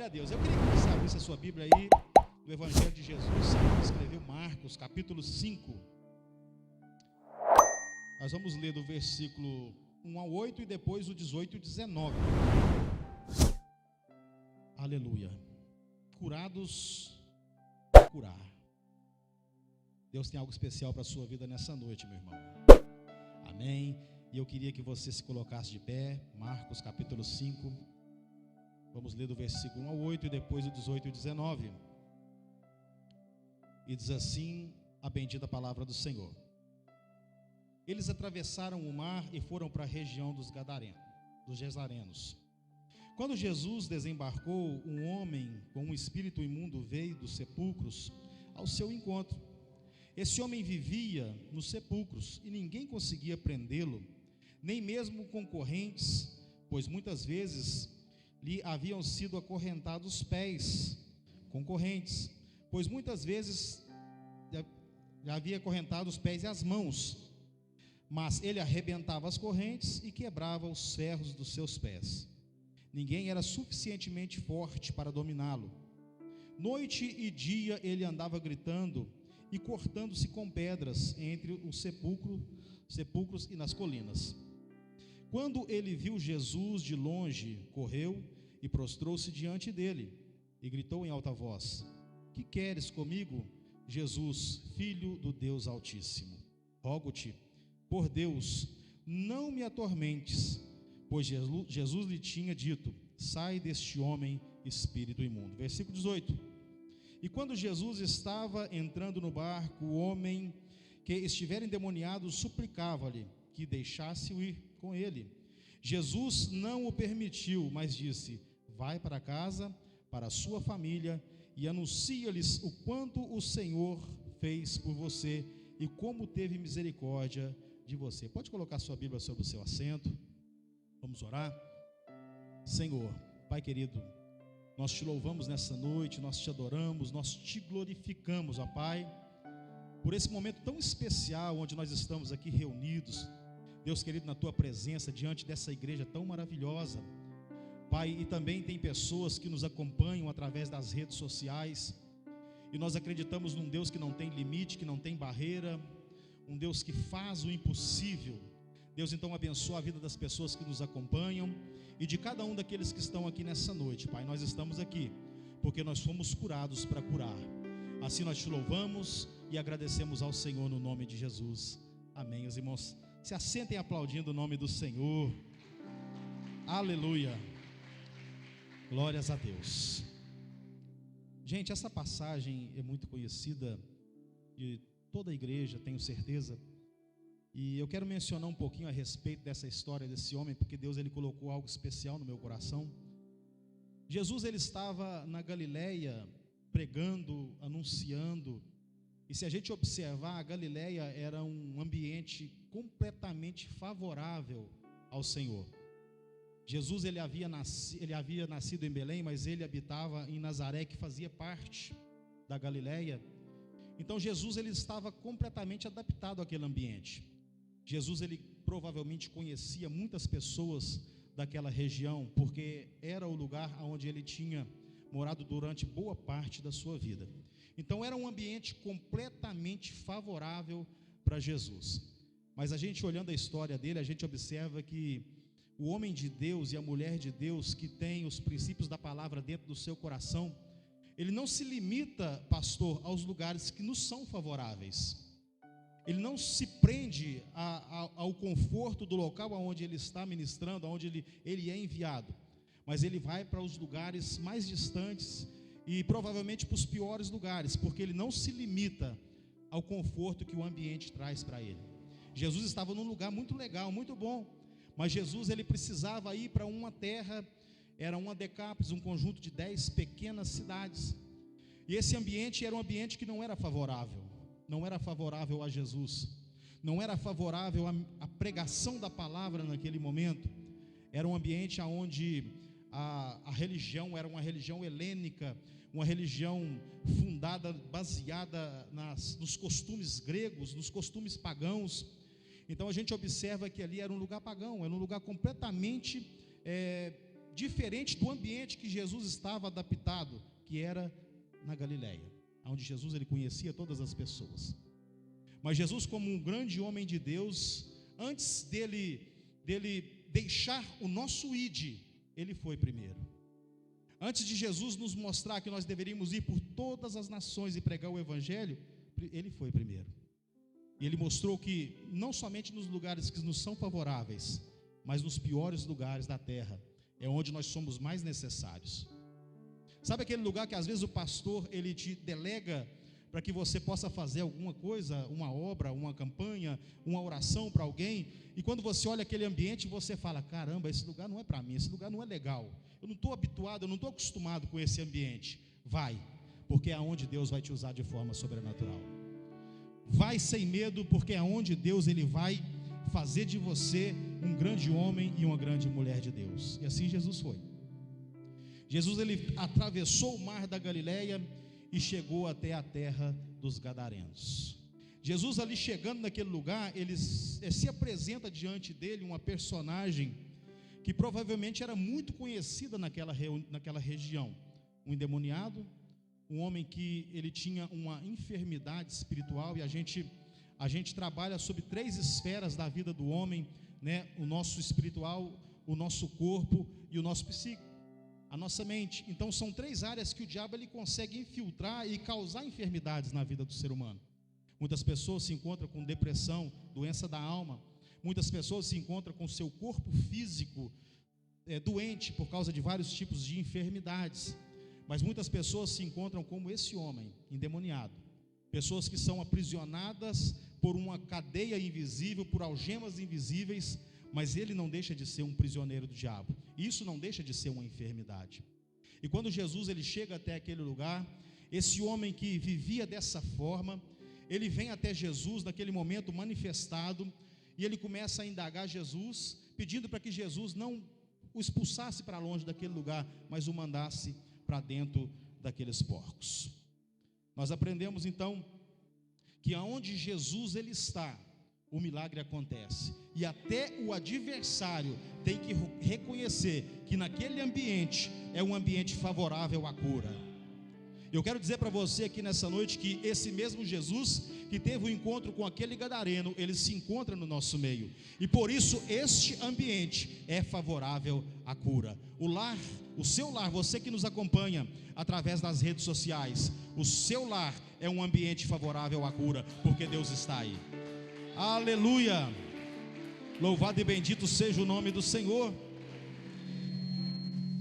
Glória a Deus. Eu queria que você abrisse a sua Bíblia aí, do Evangelho de Jesus, segundo escreveu Marcos, capítulo 5. Nós vamos ler do versículo 1 ao 8 e depois o 18 e 19. Aleluia. Curados para curar. Deus tem algo especial para a sua vida nessa noite, meu irmão. Amém. E eu queria que você se colocasse de pé. Marcos capítulo 5. Vamos ler do versículo 1 ao 8 e depois o 18 e 19. E diz assim a bendita palavra do Senhor. Eles atravessaram o mar e foram para a região dos Gesarenos. Quando Jesus desembarcou, um homem com um espírito imundo veio dos sepulcros ao seu encontro. Esse homem vivia nos sepulcros e ninguém conseguia prendê-lo, nem mesmo concorrentes, pois muitas vezes lhe haviam sido acorrentados os pés, concorrentes, pois muitas vezes lhe havia acorrentado os pés e as mãos, mas ele arrebentava as correntes e quebrava os ferros dos seus pés. Ninguém era suficientemente forte para dominá-lo. Noite e dia ele andava gritando e cortando-se com pedras entre os sepulcros e nas colinas. Quando ele viu Jesus de longe, correu e prostrou-se diante dele e gritou em alta voz: Que queres comigo, Jesus, filho do Deus Altíssimo? Rogo-te, por Deus, não me atormentes. Pois Jesus lhe tinha dito: sai deste homem, espírito imundo. Versículo 18. E quando Jesus estava entrando no barco, o homem que estivera endemoniado suplicava-lhe que deixasse-o ir com ele. Jesus não o permitiu, mas disse: vai para casa, para a sua família, e anuncia-lhes o quanto o Senhor fez por você e como teve misericórdia de você. Pode colocar sua Bíblia sobre o seu assento. Vamos orar. Senhor, Pai querido, nós te louvamos nessa noite, nós te adoramos, nós te glorificamos, ó Pai, por esse momento tão especial onde nós estamos aqui reunidos, Deus querido, na tua presença, diante dessa igreja tão maravilhosa, Pai, e também tem pessoas que nos acompanham através das redes sociais, e nós acreditamos num Deus que não tem limite, que não tem barreira, um Deus que faz o impossível. Deus, então, abençoa a vida das pessoas que nos acompanham e de cada um daqueles que estão aqui nessa noite, Pai. Nós estamos aqui porque nós fomos curados para curar. Assim nós te louvamos e agradecemos ao Senhor no nome de Jesus. Amém. Os irmãos se assentem aplaudindo o nome do Senhor. Aleluia. Glórias a Deus. Gente, essa passagem é muito conhecida de toda a igreja, tenho certeza. E eu quero mencionar um pouquinho a respeito dessa história desse homem, porque Deus ele colocou algo especial no meu coração. Jesus ele estava na Galileia pregando, anunciando, e se a gente observar, a Galileia era um ambiente completamente favorável ao Senhor. Jesus ele havia nascido em Belém, mas ele habitava em Nazaré, que fazia parte da Galileia. Então Jesus ele estava completamente adaptado àquele ambiente. Jesus ele provavelmente conhecia muitas pessoas daquela região, porque era o lugar onde ele tinha morado durante boa parte da sua vida. Então era um ambiente completamente favorável para Jesus. Mas a gente olhando a história dele, a gente observa que o homem de Deus e a mulher de Deus que tem os princípios da palavra dentro do seu coração, ele não se limita, pastor, aos lugares que nos são favoráveis. Ele não se prende ao conforto do local onde ele está ministrando, onde ele é enviado, mas ele vai para os lugares mais distantes e provavelmente para os piores lugares, porque ele não se limita ao conforto que o ambiente traz para ele. Jesus estava num lugar muito legal, muito bom, mas Jesus ele precisava ir para uma terra, era uma Decápolis, um conjunto de 10 pequenas cidades, e esse ambiente era um ambiente que não era favorável a Jesus, não era favorável à pregação da palavra naquele momento. Era um ambiente onde a religião era uma religião helênica, uma religião fundada, baseada nos costumes gregos, nos costumes pagãos. Então a gente observa que ali era um lugar pagão, era um lugar completamente diferente do ambiente que Jesus estava adaptado, que era na Galileia, onde Jesus ele conhecia todas as pessoas. Mas Jesus, como um grande homem de Deus, antes dele deixar o nosso id, ele foi primeiro. Antes de Jesus nos mostrar que nós deveríamos ir por todas as nações e pregar o evangelho, ele foi primeiro. E ele mostrou que não somente nos lugares que nos são favoráveis, mas nos piores lugares da terra, é onde nós somos mais necessários. Sabe aquele lugar que às vezes o pastor ele te delega para que você possa fazer alguma coisa, uma obra, uma campanha, uma oração para alguém, e quando você olha aquele ambiente, você fala: caramba, esse lugar não é para mim, esse lugar não é legal, eu não estou habituado, eu não estou acostumado com esse ambiente. Vai, porque é aonde Deus vai te usar de forma sobrenatural. Vai sem medo, porque é aonde Deus ele vai fazer de você um grande homem e uma grande mulher de Deus. E assim Jesus foi. Jesus ele atravessou o mar da Galileia e chegou até a terra dos Gadarenos. Jesus ali chegando naquele lugar, ele se apresenta diante dele uma personagem que provavelmente era muito conhecida naquela região. Um endemoniado, um homem que ele tinha uma enfermidade espiritual, e a gente trabalha sobre 3 esferas da vida do homem, né? O nosso espiritual, o nosso corpo e o nosso psíquico, a nossa mente. Então são 3 áreas que o diabo ele consegue infiltrar e causar enfermidades na vida do ser humano. Muitas pessoas se encontram com depressão, doença da alma. Muitas pessoas se encontram com seu corpo físico doente por causa de vários tipos de enfermidades. Mas muitas pessoas se encontram como esse homem endemoniado, pessoas que são aprisionadas por uma cadeia invisível, por algemas invisíveis, mas ele não deixa de ser um prisioneiro do diabo. Isso não deixa de ser uma enfermidade. E quando Jesus ele chega até aquele lugar, esse homem que vivia dessa forma, ele vem até Jesus naquele momento manifestado, e ele começa a indagar Jesus, pedindo para que Jesus não o expulsasse para longe daquele lugar, mas o mandasse para dentro daqueles porcos. Nós aprendemos então que aonde Jesus ele está, o milagre acontece, e até o adversário tem que reconhecer que naquele ambiente é um ambiente favorável à cura. Eu quero dizer para você aqui nessa noite que esse mesmo Jesus que teve um encontro com aquele gadareno, ele se encontra no nosso meio, e por isso este ambiente é favorável à cura. O seu lar, você que nos acompanha através das redes sociais, o seu lar é um ambiente favorável à cura, porque Deus está aí. Aleluia! Louvado e bendito seja o nome do Senhor.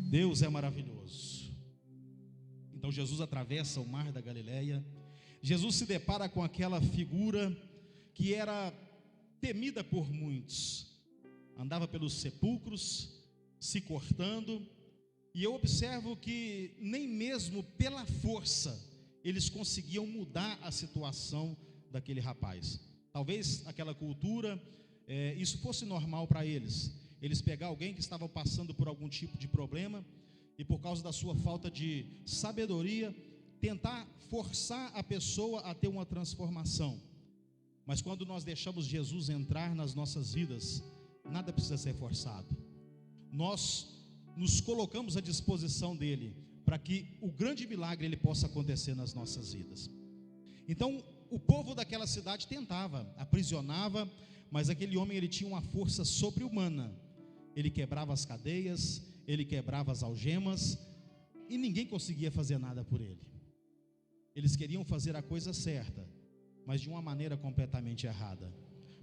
Deus é maravilhoso. Então Jesus atravessa o mar da Galileia. Jesus se depara com aquela figura que era temida por muitos. Andava pelos sepulcros, se cortando, e eu observo que nem mesmo pela força eles conseguiam mudar a situação daquele rapaz. Talvez aquela cultura, isso fosse normal para eles pegar alguém que estava passando por algum tipo de problema, e por causa da sua falta de sabedoria, tentar forçar a pessoa a ter uma transformação. Mas quando nós deixamos Jesus entrar nas nossas vidas, nada precisa ser forçado. Nós nos colocamos à disposição dele, para que o grande milagre ele possa acontecer nas nossas vidas. Então o povo daquela cidade tentava, aprisionava, mas aquele homem ele tinha uma força sobre-humana. Ele quebrava as cadeias, ele quebrava as algemas, e ninguém conseguia fazer nada por ele. Eles queriam fazer a coisa certa, mas de uma maneira completamente errada,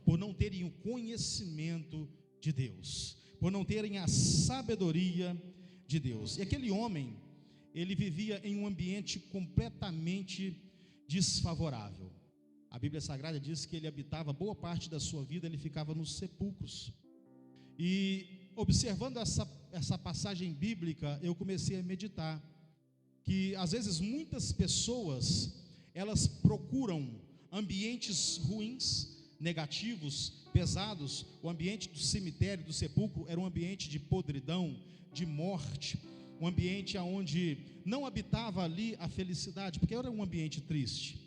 por não terem o conhecimento de Deus, por não terem a sabedoria de Deus. E aquele homem, ele vivia em um ambiente completamente desfavorável. A Bíblia Sagrada diz que ele habitava boa parte da sua vida, ele ficava nos sepulcros. E observando essa passagem bíblica, eu comecei a meditar que às vezes muitas pessoas, elas procuram ambientes ruins, negativos, pesados. O ambiente do cemitério, do sepulcro, era um ambiente de podridão, de morte, um ambiente onde não habitava ali a felicidade, porque era um ambiente triste.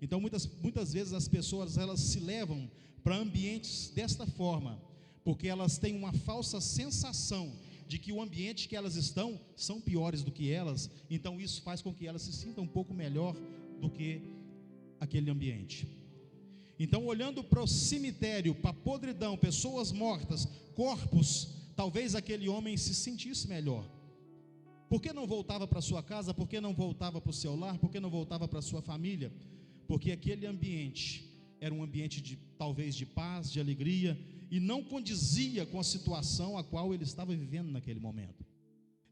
Então muitas vezes as pessoas elas se levam para ambientes desta forma, porque elas têm uma falsa sensação de que o ambiente que elas estão são piores do que elas, então isso faz com que elas se sintam um pouco melhor do que aquele ambiente. Então, olhando para o cemitério, para a podridão, pessoas mortas, corpos, talvez aquele homem se sentisse melhor. Por que não voltava para sua casa? Por que não voltava para o seu lar? Por que não voltava para a sua família? Porque aquele ambiente era um ambiente talvez de paz, de alegria, e não condizia com a situação a qual ele estava vivendo naquele momento.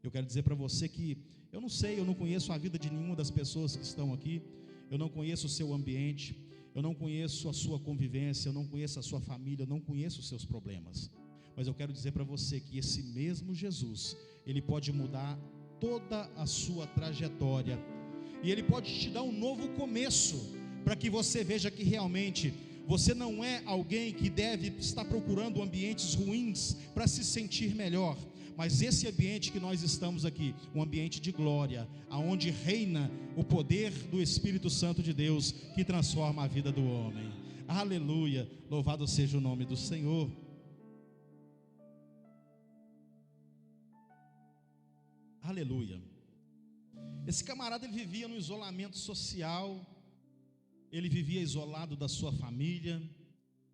Eu quero dizer para você que, eu não sei, eu não conheço a vida de nenhuma das pessoas que estão aqui, eu não conheço o seu ambiente, eu não conheço a sua convivência, eu não conheço a sua família, eu não conheço os seus problemas, mas eu quero dizer para você que esse mesmo Jesus, Ele pode mudar toda a sua trajetória, e Ele pode te dar um novo começo, para que você veja que realmente você não é alguém que deve estar procurando ambientes ruins para se sentir melhor, mas esse ambiente que nós estamos aqui, um ambiente de glória, aonde reina o poder do Espírito Santo de Deus, que transforma a vida do homem. Aleluia, louvado seja o nome do Senhor. Aleluia. Esse camarada, ele vivia no isolamento social, ele vivia isolado da sua família,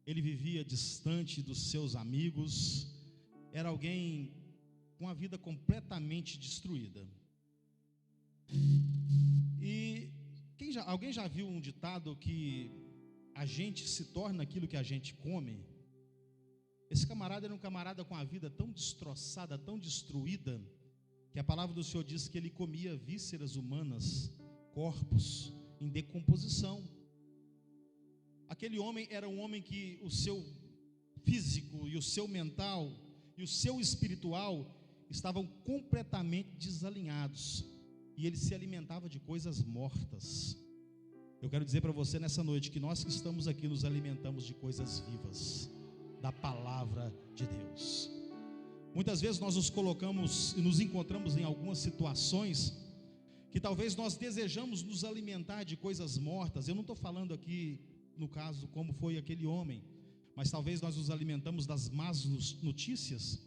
ele vivia distante dos seus amigos, era alguém com a vida completamente destruída. E alguém já viu um ditado que a gente se torna aquilo que a gente come? Esse camarada era um camarada com a vida tão destroçada, tão destruída, que a palavra do Senhor diz que ele comia vísceras humanas, corpos em decomposição. Aquele homem era um homem que o seu físico e o seu mental e o seu espiritual estavam completamente desalinhados, e ele se alimentava de coisas mortas. Eu quero dizer para você nessa noite que nós que estamos aqui nos alimentamos de coisas vivas, da palavra de Deus. Muitas vezes nós nos colocamos e nos encontramos em algumas situações que talvez nós desejamos nos alimentar de coisas mortas. Eu não estou falando aqui, no caso, como foi aquele homem, mas talvez nós nos alimentamos das más notícias,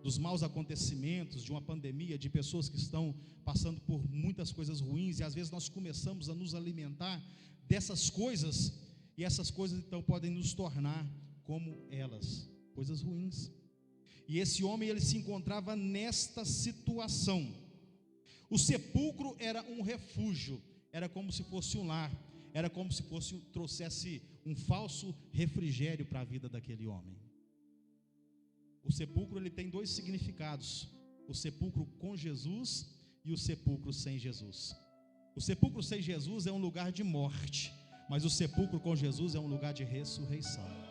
dos maus acontecimentos, de uma pandemia, de pessoas que estão passando por muitas coisas ruins, e às vezes nós começamos a nos alimentar dessas coisas, e essas coisas então podem nos tornar como elas, coisas ruins. E esse homem, ele se encontrava nesta situação. O sepulcro era um refúgio, era como se fosse um lar, era como se trouxesse um falso refrigério para a vida daquele homem. O sepulcro, ele tem dois significados: o sepulcro com Jesus e o sepulcro sem Jesus. O sepulcro sem Jesus é um lugar de morte, mas o sepulcro com Jesus é um lugar de ressurreição.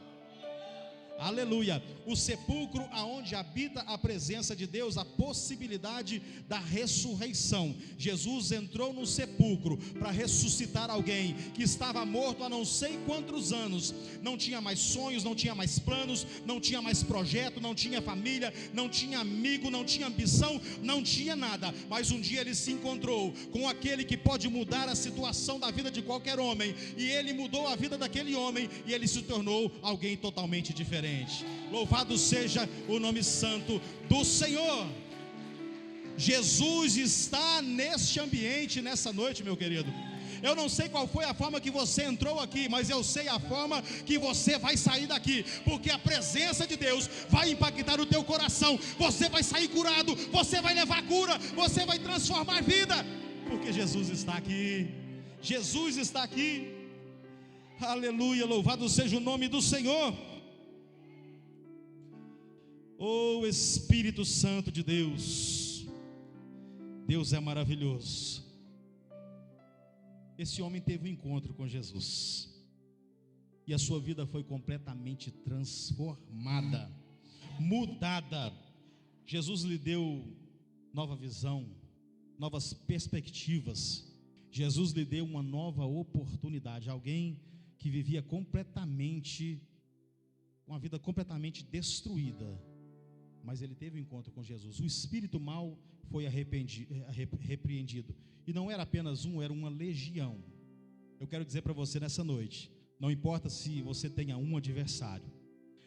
Aleluia. O sepulcro aonde habita a presença de Deus, a possibilidade da ressurreição. Jesus entrou no sepulcro para ressuscitar alguém que estava morto há não sei quantos anos, não tinha mais sonhos, não tinha mais planos, não tinha mais projeto, não tinha família, não tinha amigo, não tinha ambição, não tinha nada, mas um dia ele se encontrou com aquele que pode mudar a situação da vida de qualquer homem, e ele mudou a vida daquele homem, e ele se tornou alguém totalmente diferente. Louvado seja o nome santo do Senhor. Jesus está neste ambiente nessa noite, meu querido. Eu não sei qual foi a forma que você entrou aqui, mas eu sei a forma que você vai sair daqui, porque a presença de Deus vai impactar o teu coração. Você vai sair curado, você vai levar cura, você vai transformar vida, porque Jesus está aqui. Jesus está aqui. Aleluia, louvado seja o nome do Senhor. Oh Espírito Santo de Deus, Deus é maravilhoso. Esse homem teve um encontro com Jesus, e a sua vida foi completamente transformada, mudada. Jesus lhe deu nova visão, novas perspectivas. Jesus lhe deu uma nova oportunidade. Alguém que vivia completamente, uma vida completamente destruída, mas ele teve um encontro com Jesus. O espírito mau foi repreendido, e não era apenas um, era uma legião. Eu quero dizer para você nessa noite, não importa se você tenha um adversário,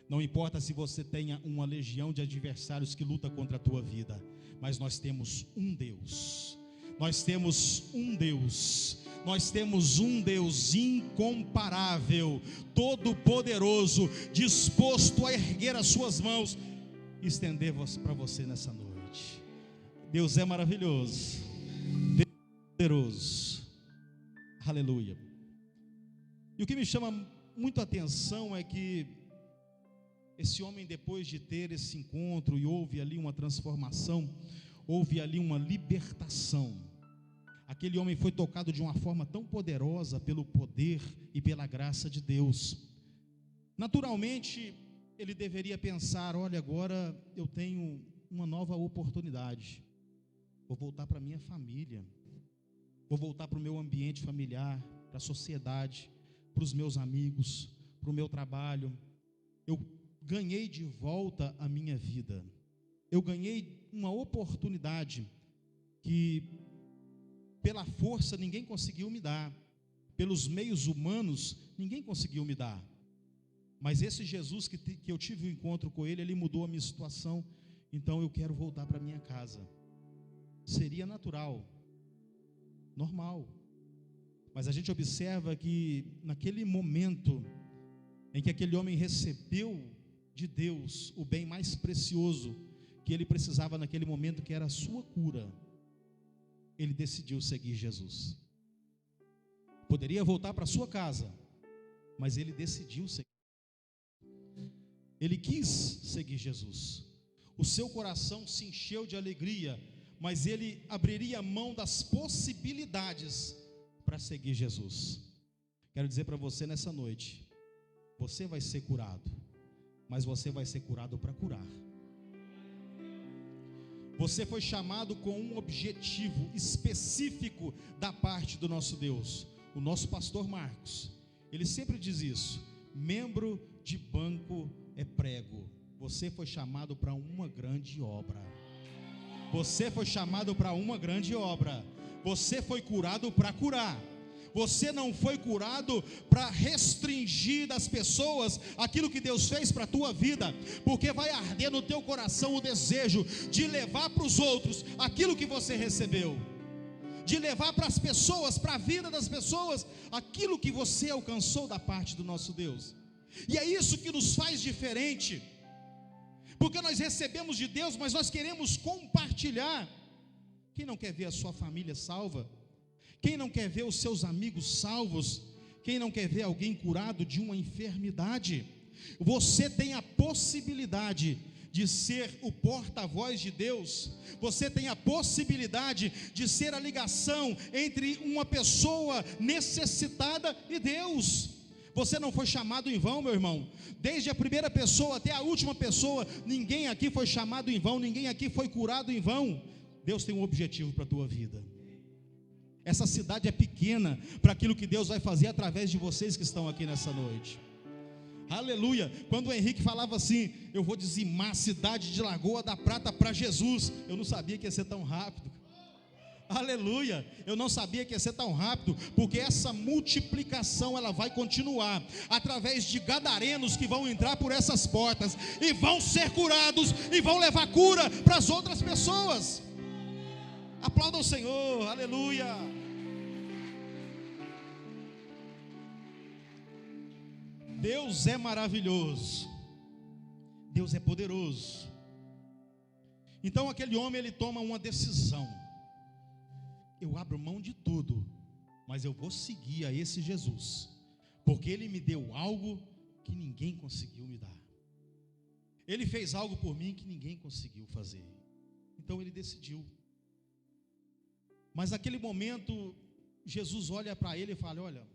Não importa se você tenha uma legião de adversários que luta contra a tua vida, mas nós temos um Deus. Nós temos um Deus. Nós temos um Deus incomparável, todo-poderoso, disposto a erguer as suas mãos e estender para você nessa noite. Deus é maravilhoso. Deus é poderoso. Aleluia. E o que me chama muito a atenção é que esse homem, depois de ter esse encontro, e houve ali uma transformação, houve ali uma libertação. Aquele homem foi tocado de uma forma tão poderosa pelo poder e pela graça de Deus. Naturalmente, ele deveria pensar: olha, agora eu tenho uma nova oportunidade. Vou voltar para a minha família, vou voltar para o meu ambiente familiar, para a sociedade, para os meus amigos, para o meu trabalho. Eu ganhei de volta a minha vida. Eu ganhei uma oportunidade que pela força ninguém conseguiu me dar, pelos meios humanos ninguém conseguiu me dar. Mas esse Jesus que eu tive um encontro com ele mudou a minha situação. Então eu quero voltar para minha casa. Seria natural, normal. Mas a gente observa que naquele momento em que aquele homem recebeu de Deus o bem mais precioso que ele precisava naquele momento, que era a sua cura, ele decidiu seguir Jesus. Poderia voltar para sua casa, mas ele decidiu seguir. Ele quis seguir Jesus. O seu coração se encheu de alegria, mas ele abriria mão das possibilidades para seguir Jesus. Quero dizer para você nessa noite: você vai ser curado, mas você vai ser curado para curar. Você foi chamado com um objetivo específico da parte do nosso Deus. O nosso pastor Marcos, ele sempre diz isso: membro de banco é prego. Você foi chamado para uma grande obra. Você foi chamado para uma grande obra. Você foi curado para curar. Você não foi curado para restringir das pessoas aquilo que Deus fez para a tua vida, porque vai arder no teu coração o desejo de levar para os outros aquilo que você recebeu, de levar para as pessoas, para a vida das pessoas, aquilo que você alcançou da parte do nosso Deus. E é isso que nos faz diferente, porque nós recebemos de Deus, mas nós queremos compartilhar. Quem não quer ver a sua família salva? Quem não quer ver os seus amigos salvos? Quem não quer ver alguém curado de uma enfermidade? Você tem a possibilidade de ser o porta-voz de Deus. Você tem a possibilidade de ser a ligação entre uma pessoa necessitada e Deus. Você não foi chamado em vão, meu irmão. Desde a primeira pessoa até a última pessoa, ninguém aqui foi chamado em vão, ninguém aqui foi curado em vão. Deus tem um objetivo para a tua vida. Essa cidade é pequena para aquilo que Deus vai fazer através de vocês que estão aqui nessa noite. Aleluia. Quando o Henrique falava assim: eu vou dizimar a cidade de Lagoa da Prata para Jesus, eu não sabia que ia ser tão rápido. Aleluia. Eu não sabia que ia ser tão rápido, porque essa multiplicação ela vai continuar através de gadarenos que vão entrar por essas portas e vão ser curados e vão levar cura para as outras pessoas. Aplauda o Senhor. Aleluia. Deus é maravilhoso, Deus é poderoso. Então aquele homem, ele toma uma decisão: eu abro mão de tudo, mas eu vou seguir a esse Jesus, porque ele me deu algo que ninguém conseguiu me dar. Ele fez algo por mim que ninguém conseguiu fazer. Então ele decidiu. Mas naquele momento Jesus olha para ele e fala: olha,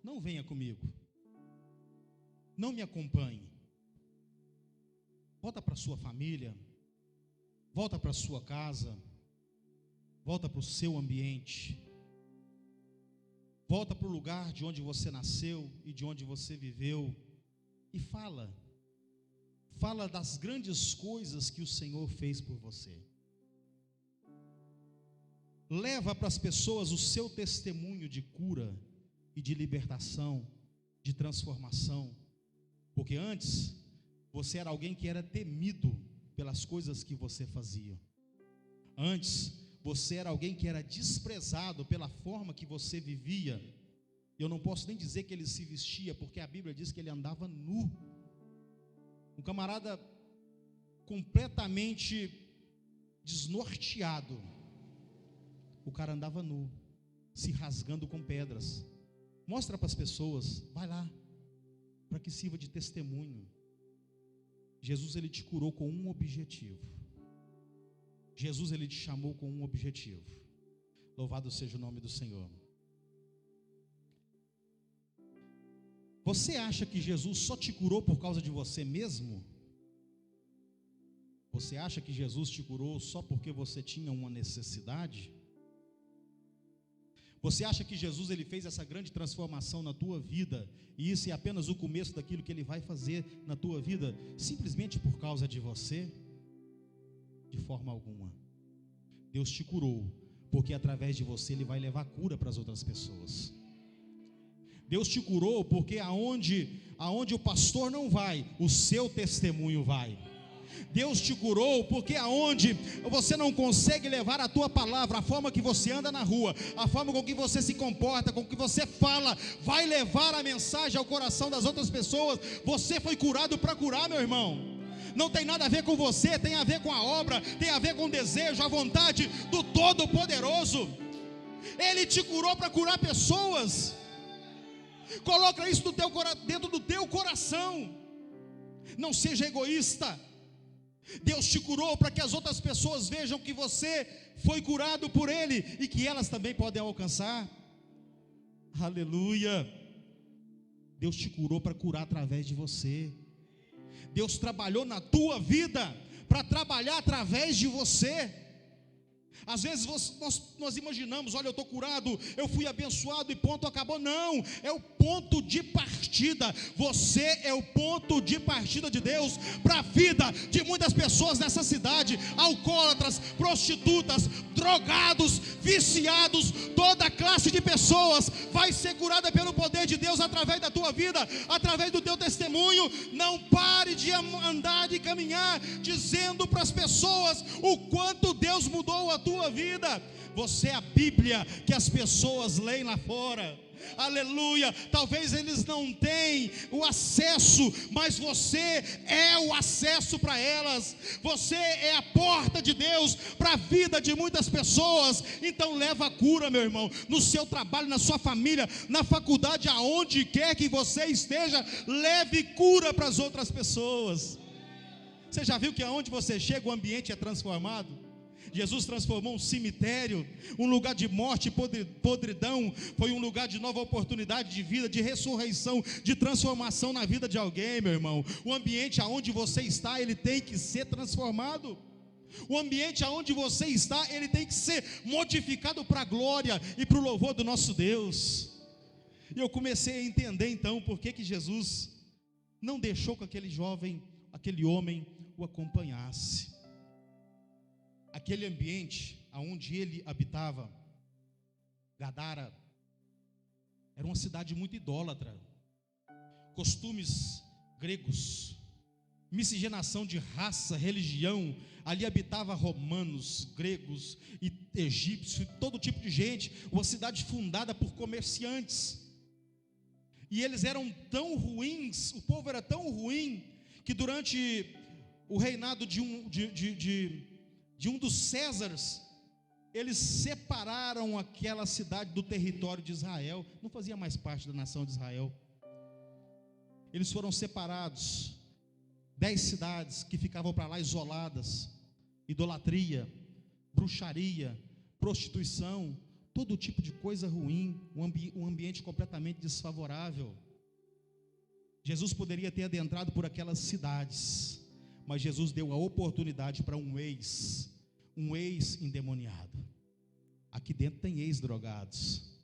não venha comigo, não me acompanhe, volta para sua família, volta para sua casa, volta para o seu ambiente, volta para o lugar de onde você nasceu e de onde você viveu, e fala das grandes coisas que o Senhor fez por você. Leva para as pessoas o seu testemunho de cura e de libertação, de transformação. Porque antes, você era alguém que era temido pelas coisas que você fazia. Antes, você era alguém que era desprezado pela forma que você vivia. Eu não posso nem dizer que ele se vestia, porque a Bíblia diz que ele andava nu. Um camarada completamente desnorteado. O cara andava nu, se rasgando com pedras. Mostra para as pessoas, vai lá, para que sirva de testemunho. Jesus, ele te curou com um objetivo. Jesus, ele te chamou com um objetivo. Louvado seja o nome do Senhor. Você acha que Jesus só te curou por causa de você mesmo? Você acha que Jesus te curou só porque você tinha uma necessidade? Você acha que Jesus, ele fez essa grande transformação na tua vida, e isso é apenas o começo daquilo que ele vai fazer na tua vida, simplesmente por causa de você? De forma alguma. Deus te curou, porque através de você ele vai levar cura para as outras pessoas. Deus te curou, porque aonde o pastor não vai, o seu testemunho vai. Deus te curou porque aonde você não consegue levar a tua palavra, a forma que você anda na rua, a forma com que você se comporta, com que você fala, vai levar a mensagem ao coração das outras pessoas. Você foi curado para curar, meu irmão. Não tem nada a ver com você, tem a ver com a obra, tem a ver com o desejo, a vontade do Todo-Poderoso. Ele te curou para curar pessoas. Coloca isso dentro do teu coração. Não seja egoísta. Deus te curou para que as outras pessoas vejam que você foi curado por Ele e que elas também podem alcançar. Aleluia. Deus te curou para curar através de você. Deus trabalhou na tua vida para trabalhar através de você. Às vezes nós imaginamos, olha, eu estou curado, eu fui abençoado e ponto, acabou. Não, é o ponto de partida. Você é o ponto de partida de Deus para a vida de muitas pessoas nessa cidade. Alcoólatras, prostitutas, drogados, viciados, toda classe de pessoas vai ser curada pelo poder de Deus através da tua vida, através do teu testemunho. Não pare de andar e caminhar dizendo para as pessoas o quanto Deus mudou a tua vida. Você é a Bíblia que as pessoas leem lá fora. Aleluia. Talvez eles não tenham o acesso, mas você é o acesso para elas. Você é a porta de Deus para a vida de muitas pessoas. Então leva a cura, meu irmão, no seu trabalho, na sua família, na faculdade, aonde quer que você esteja, leve cura para as outras pessoas. Você já viu que aonde você chega o ambiente é transformado? Jesus transformou um cemitério, um lugar de morte e podridão, foi um lugar de nova oportunidade de vida, de ressurreição, de transformação na vida de alguém, meu irmão. O ambiente aonde você está, ele tem que ser transformado. O ambiente aonde você está, ele tem que ser modificado para a glória e para o louvor do nosso Deus. E eu comecei a entender então por que Jesus não deixou que aquele jovem, aquele homem o acompanhasse. Aquele ambiente aonde ele habitava, Gadara, era uma cidade muito idólatra, costumes gregos, miscigenação de raça, religião. Ali habitava romanos, gregos e egípcios, todo tipo de gente. Uma cidade fundada por comerciantes. E eles eram tão ruins, o povo era tão ruim, que durante o reinado de um dos Césares, eles separaram aquela cidade do território de Israel. Não fazia mais parte da nação de Israel. Eles foram separados. 10 cidades que ficavam para lá isoladas. Idolatria, bruxaria, prostituição, todo tipo de coisa ruim, um ambiente completamente desfavorável. Jesus poderia ter adentrado por aquelas cidades, mas Jesus deu a oportunidade para um ex-endemoniado. Aqui dentro tem ex-drogados,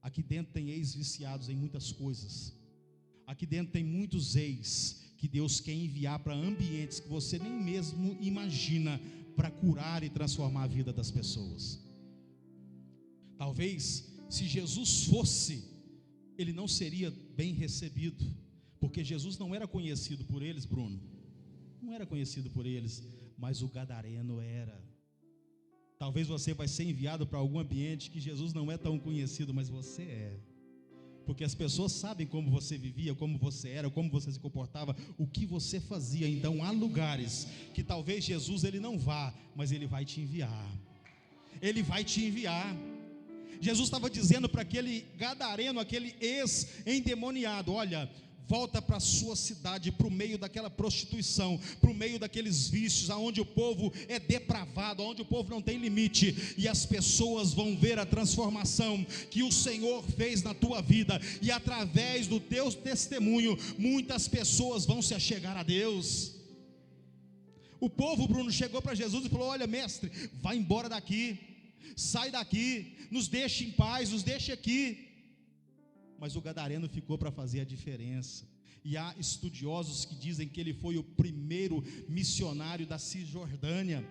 aqui dentro tem ex-viciados em muitas coisas, aqui dentro tem muitos ex que Deus quer enviar para ambientes que você nem mesmo imagina, para curar e transformar a vida das pessoas. Talvez se Jesus fosse, ele não seria bem recebido, Porque Jesus não era conhecido por eles, Bruno, não era conhecido por eles, mas o gadareno era. Talvez você vai ser enviado para algum ambiente que Jesus não é tão conhecido, mas você é. Porque as pessoas sabem como você vivia, como você era, como você se comportava, o que você fazia. Então há lugares que talvez Jesus ele não vá, mas ele vai te enviar. Ele vai te enviar. Jesus estava dizendo para aquele gadareno, aquele ex-endemoniado: olha, volta para a sua cidade, para o meio daquela prostituição, para o meio daqueles vícios, aonde o povo é depravado, aonde o povo não tem limite, e as pessoas vão ver a transformação que o Senhor fez na tua vida, e através do teu testemunho, muitas pessoas vão se achegar a Deus. O povo, Bruno, chegou para Jesus e falou: olha, mestre, vai embora daqui, sai daqui, nos deixe em paz, nos deixe aqui. Mas o gadareno ficou para fazer a diferença. E há estudiosos que dizem que ele foi o primeiro missionário da Cisjordânia.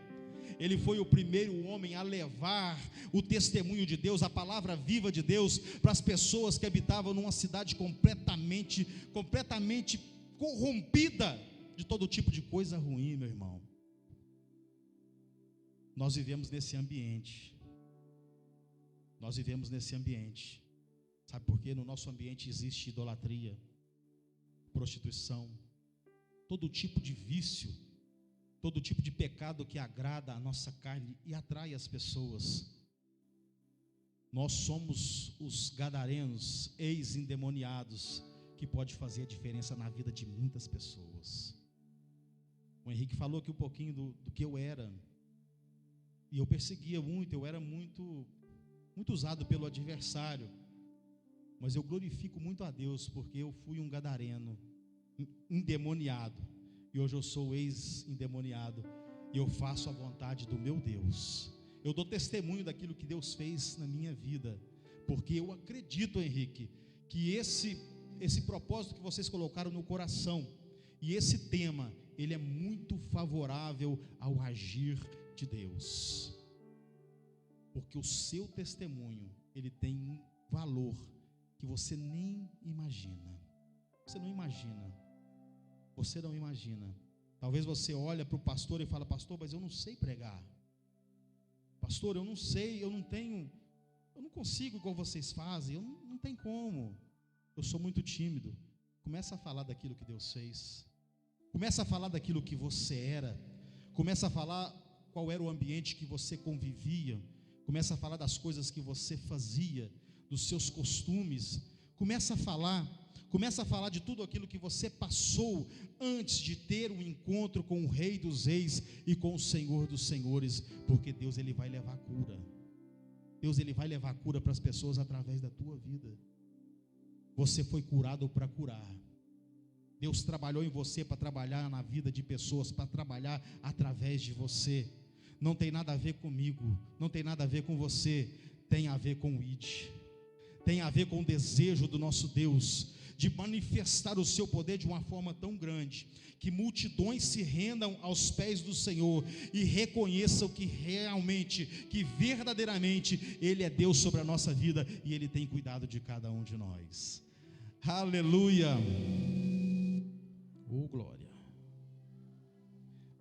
Ele foi o primeiro homem a levar o testemunho de Deus, a palavra viva de Deus, para as pessoas que habitavam numa cidade completamente corrompida de todo tipo de coisa ruim, meu irmão. Nós vivemos nesse ambiente. Nós vivemos nesse ambiente. Sabe por quê? No nosso ambiente existe idolatria, prostituição, todo tipo de vício, todo tipo de pecado que agrada a nossa carne e atrai as pessoas. Nós somos os gadarenos, ex-endemoniados, que pode fazer a diferença na vida de muitas pessoas. O Henrique falou aqui um pouquinho do que eu era, e eu perseguia muito, eu era muito usado pelo adversário. Mas eu glorifico muito a Deus, porque eu fui um gadareno, endemoniado, e hoje eu sou ex-endemoniado, e eu faço a vontade do meu Deus. Eu dou testemunho daquilo que Deus fez na minha vida, porque eu acredito, Henrique, que esse propósito que vocês colocaram no coração, e esse tema, ele é muito favorável ao agir de Deus, porque o seu testemunho, ele tem um valor que você nem imagina. Você não imagina. Você não imagina. Talvez você olhe para o pastor e fala: pastor, mas eu não sei pregar. Pastor, eu não sei, eu não consigo igual vocês fazem, não tem como. Eu sou muito tímido. Começa a falar daquilo que Deus fez. Começa a falar daquilo que você era. Começa a falar qual era o ambiente que você convivia. Começa a falar das coisas que você fazia, dos seus costumes. Começa a falar de tudo aquilo que você passou antes de ter um encontro com o Rei dos Reis e com o Senhor dos Senhores, porque Deus ele vai levar cura. Deus ele vai levar cura para as pessoas através da tua vida. Você foi curado para curar. Deus trabalhou em você para trabalhar na vida de pessoas, para trabalhar através de você. Não tem nada a ver comigo, não tem nada a ver com você, tem a ver com o ID. Tem a ver com o desejo do nosso Deus de manifestar o seu poder de uma forma tão grande, que multidões se rendam aos pés do Senhor e reconheçam que realmente, que verdadeiramente Ele é Deus sobre a nossa vida e Ele tem cuidado de cada um de nós. Aleluia! Oh, glória!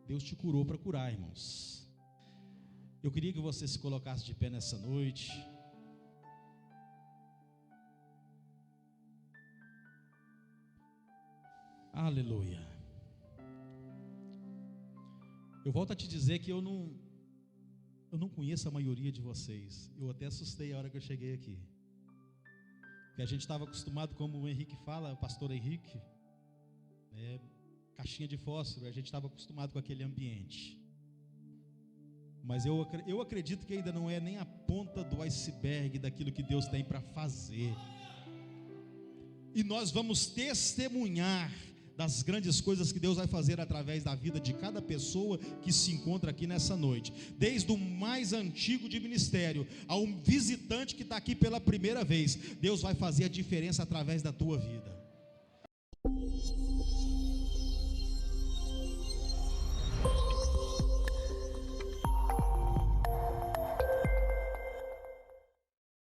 Deus te curou para curar, irmãos. Eu queria que você se colocasse de pé nessa noite. Aleluia. Eu volto a te dizer que eu não conheço a maioria de vocês. Eu até assustei a hora que eu cheguei aqui, porque a gente estava acostumado, como o Henrique fala, o pastor Henrique, caixinha de fósforo. A gente estava acostumado com aquele ambiente. Mas eu acredito que ainda não é nem a ponta do iceberg daquilo que Deus tem para fazer. E nós vamos testemunhar das grandes coisas que Deus vai fazer através da vida de cada pessoa que se encontra aqui nessa noite, desde o mais antigo de ministério ao visitante que está aqui pela primeira vez. Deus vai fazer a diferença através da tua vida.